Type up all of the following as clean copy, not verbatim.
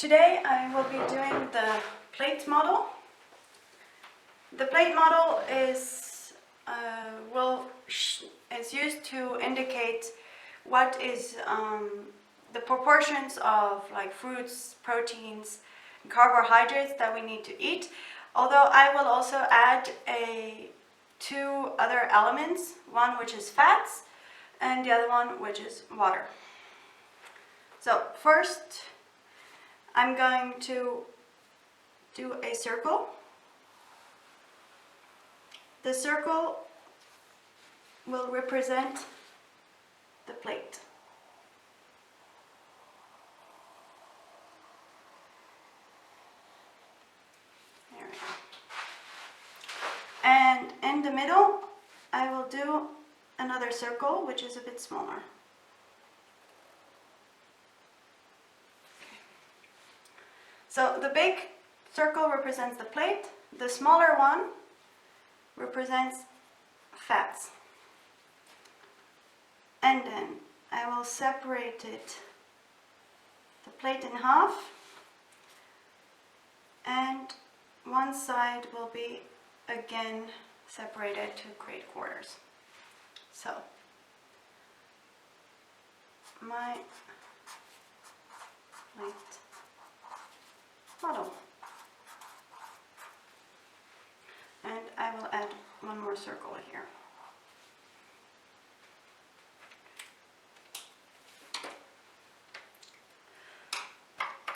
Today I will be doing the plate model. The plate model is used to indicate what is the proportions of like fruits, proteins, and carbohydrates that we need to eat. Although I will also add two other elements, one which is fats and the other one which is water. So first I'm going to do a circle. The circle will represent the plate. There we go. And in the middle, I will do another circle, which is a bit smaller. So the big circle represents the plate, the smaller one represents fats. And then I will separate the plate in half, and one side will be again separated to create quarters. So my plate model. And I will add one more circle here.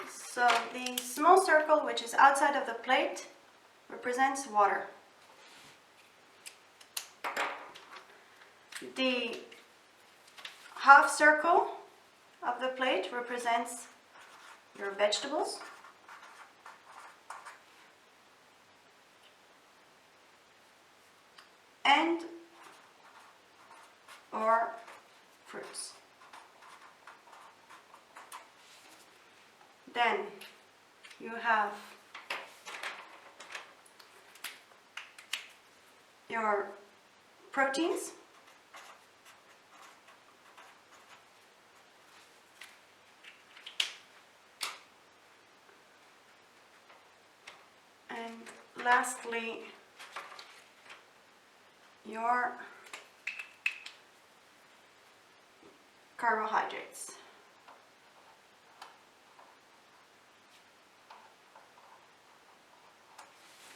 So the small circle, which is outside of the plate, represents water. The half circle of the plate represents your vegetables. And or fruits. Then you have your proteins. And lastly, your carbohydrates.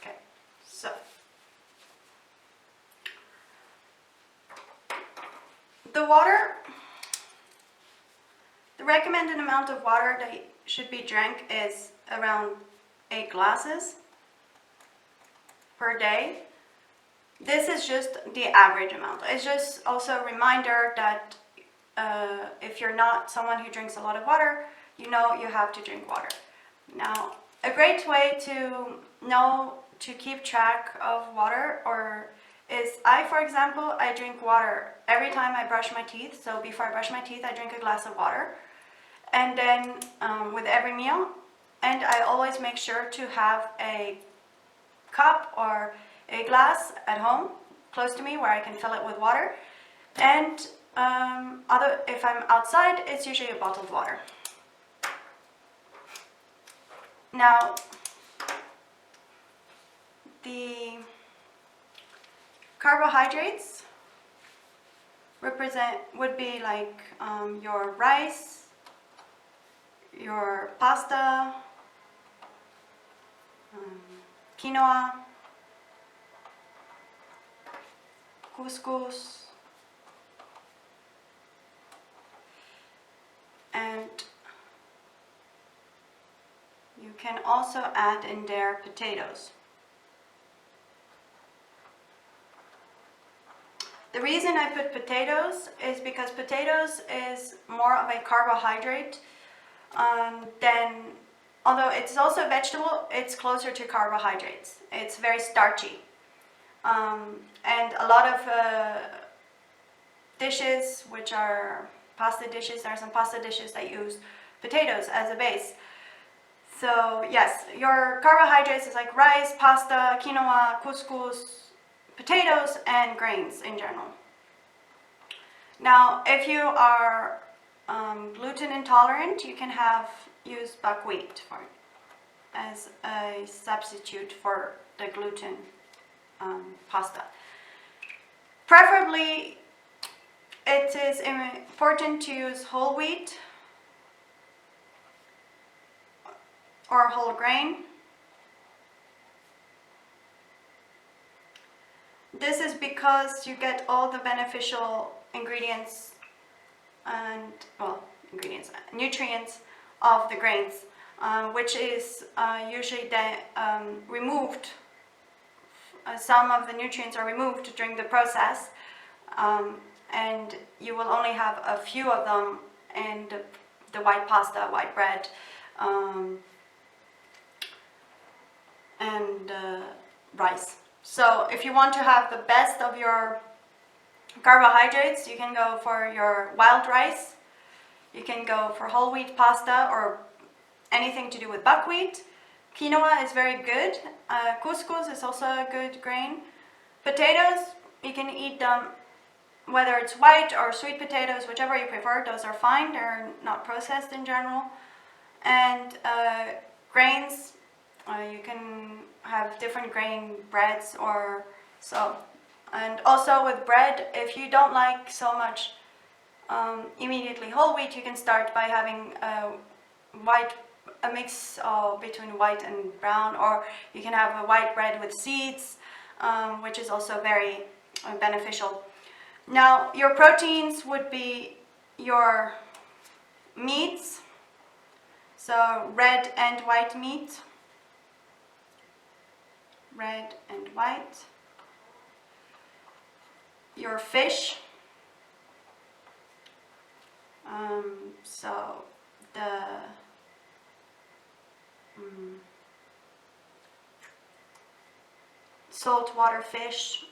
Okay, so the water, the recommended amount of water that should be drank is around 8 glasses per day. This is just the average amount. It's just also a reminder that if you're not someone who drinks a lot of water, you know you have to drink water. Now, a great way to know to keep track of water is for example, I drink water every time I brush my teeth. So before I brush my teeth, I drink a glass of water. And then with every meal, and I always make sure to have a cup or a glass at home close to me where I can fill it with water, and if I'm outside, it's usually a bottled water. Now the carbohydrates would be like your rice, your pasta, quinoa, couscous, and you can also add in there potatoes. The reason I put potatoes is because potatoes is more of a carbohydrate although it's also a vegetable, it's closer to carbohydrates. It's very starchy. And a lot of dishes, which are pasta dishes, there are some pasta dishes that use potatoes as a base. So yes, your carbohydrates is like rice, pasta, quinoa, couscous, potatoes, and grains in general. Now, if you are gluten intolerant, you can have use buckwheat as a substitute for the gluten pasta. Preferably, it is important to use whole wheat or whole grain. This is because you get all the beneficial ingredients and, well, nutrients of the grains, which is usually removed. Some of the nutrients are removed during the process, and you will only have a few of them in the white pasta, white bread, and rice. So if you want to have the best of your carbohydrates, you can go for your wild rice, you can go for whole wheat pasta or anything to do with buckwheat. Quinoa is very good. Couscous is also a good grain. Potatoes, you can eat them whether it's white or sweet potatoes, whichever you prefer, those are fine, they're not processed in general. And grains, you can have different grain breads or so. And also with bread, if you don't like so much immediately whole wheat, you can start by having a mix between white and brown, or you can have a white bread with seeds, which is also very beneficial. Now, your proteins would be your meats, so red and white meat, red and white. Your fish, so the saltwater fish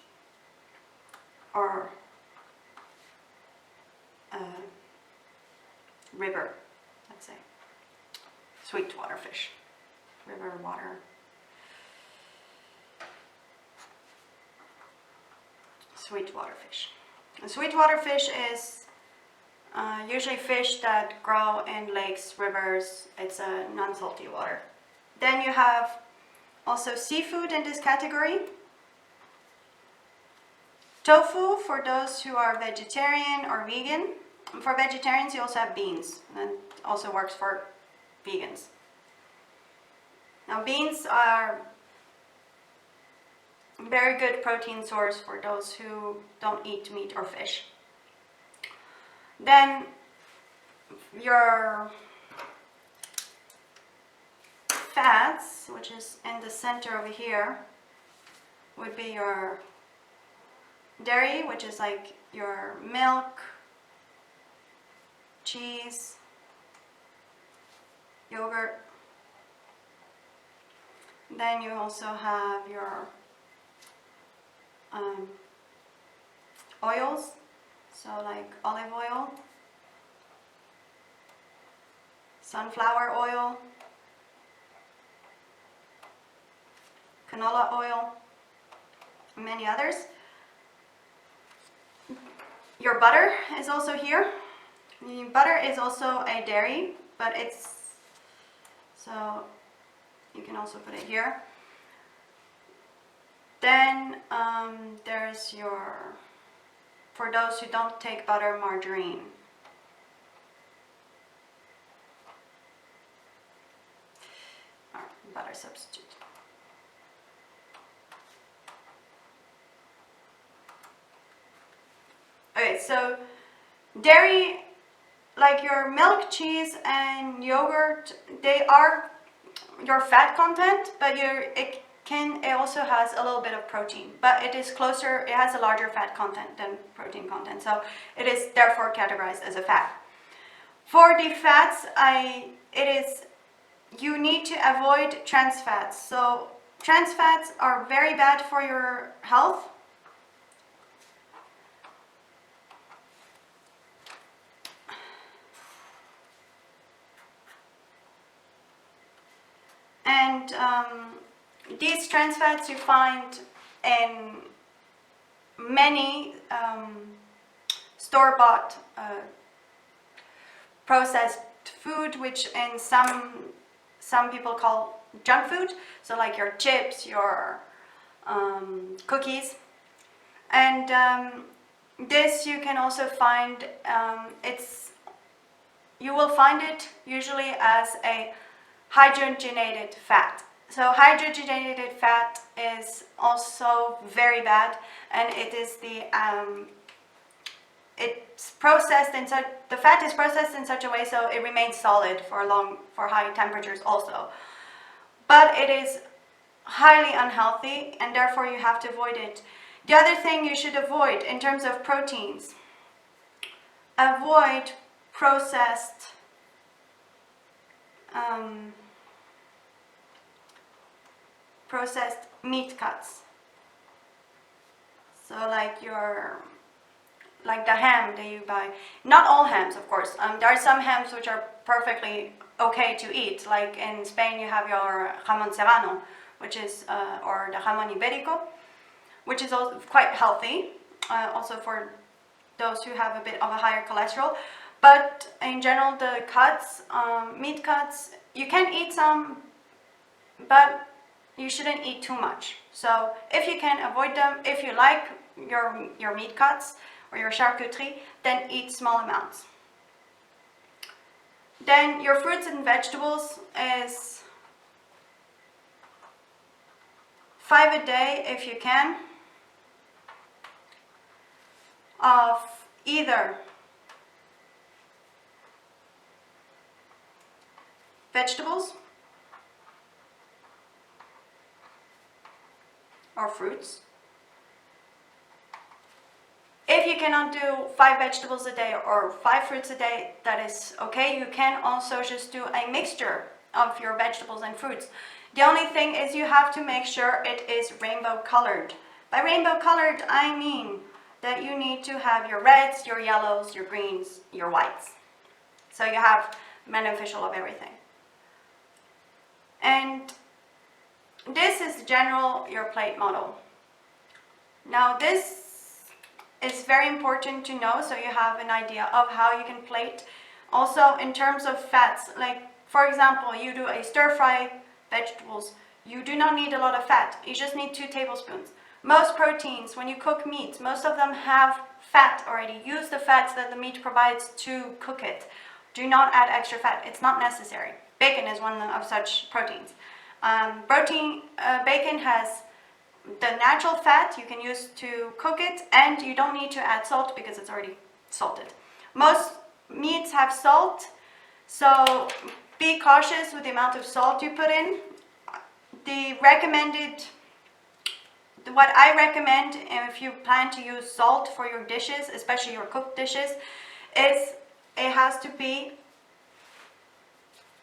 or river, let's say, sweetwater fish, river water. Sweetwater fish. And sweetwater fish is usually fish that grow in lakes, rivers. It's a non-salty water. Then you have also seafood in this category. Tofu for those who are vegetarian or vegan. And for vegetarians, you also have beans, and that also works for vegans. Now, beans are a very good protein source for those who don't eat meat or fish. Then your fats, which is in the center over here, would be your dairy, which is like your milk, cheese, yogurt. Then you also have your oils, so like olive oil, sunflower oil, canola oil, and many others. Your butter is also here. Butter is also a dairy, but it's, so you can also put it here. Then there's your, for those who don't take butter, margarine. Butter substitute. Okay, so dairy, like your milk, cheese, and yogurt, they are your fat content, but it also has a little bit of protein, but it is closer, it has a larger fat content than protein content, so it is therefore categorized as a fat. For the fats, you need to avoid trans fats. So trans fats are very bad for your health. And these trans fats you find in many store-bought processed food, which in some people call junk food, so like your chips, your cookies. And this you can also find, you will find it usually as a hydrogenated fat. So hydrogenated fat is also very bad, and it is it's processed in such, the fat is processed in such a way so it remains solid for high temperatures also. But it is highly unhealthy, and therefore you have to avoid it. The other thing you should avoid in terms of proteins, avoid processed meat cuts. So like the ham that you buy. Not all hams, of course. There are some hams which are perfectly okay to eat. Like in Spain, you have your jamón serrano, which is or the jamón ibérico, which is also quite healthy, also for those who have a bit of a higher cholesterol. But in general, the cuts, meat cuts, you can eat some, but you shouldn't eat too much. So if you can avoid them, if you like your meat cuts or your charcuterie, then eat small amounts. Then your fruits and vegetables is 5 a day if you can, of either vegetables or fruits. If you cannot do 5 vegetables a day or 5 fruits a day, that is okay. You can also just do a mixture of your vegetables and fruits. The only thing is you have to make sure it is rainbow colored. By rainbow colored, I mean that you need to have your reds, your yellows, your greens, your whites. So you have beneficial of everything. And this is your plate model. Now this is very important to know, so you have an idea of how you can plate. Also in terms of fats, like for example, you do a stir fry vegetables, you do not need a lot of fat, you just need 2 tablespoons. Most proteins, when you cook meat, most of them have fat already. Use the fats that the meat provides to cook it. Do not add extra fat, it's not necessary. Bacon is one of such proteins. Bacon has the natural fat you can use to cook it, and you don't need to add salt because it's already salted. Most meats have salt, so be cautious with the amount of salt you put in. What I recommend if you plan to use salt for your dishes, especially your cooked dishes, is it has to be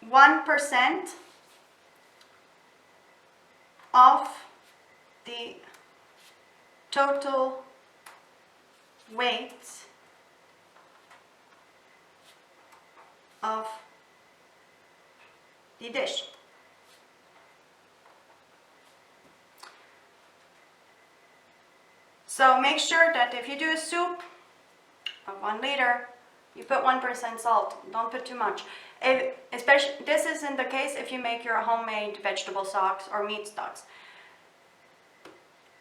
1% of the total weight of the dish. So make sure that if you do a soup of 1 liter, you put 1% salt. Don't put too much. Especially, this isn't the case if you make your homemade vegetable stocks or meat stocks.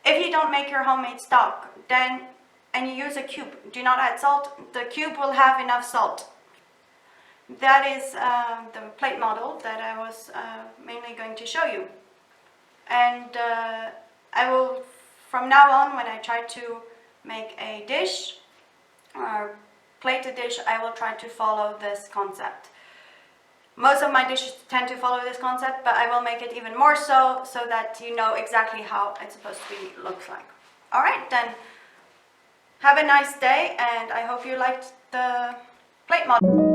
If you don't make your homemade stock, and you use a cube, do not add salt. The cube will have enough salt. That is the plate model that I was mainly going to show you. And I will, from now on, when I try to make a dish or plate a dish, I will try to follow this concept. Most of my dishes tend to follow this concept, but I will make it even more so that you know exactly how it's supposed to looks like. Alright, then have a nice day, and I hope you liked the plate model.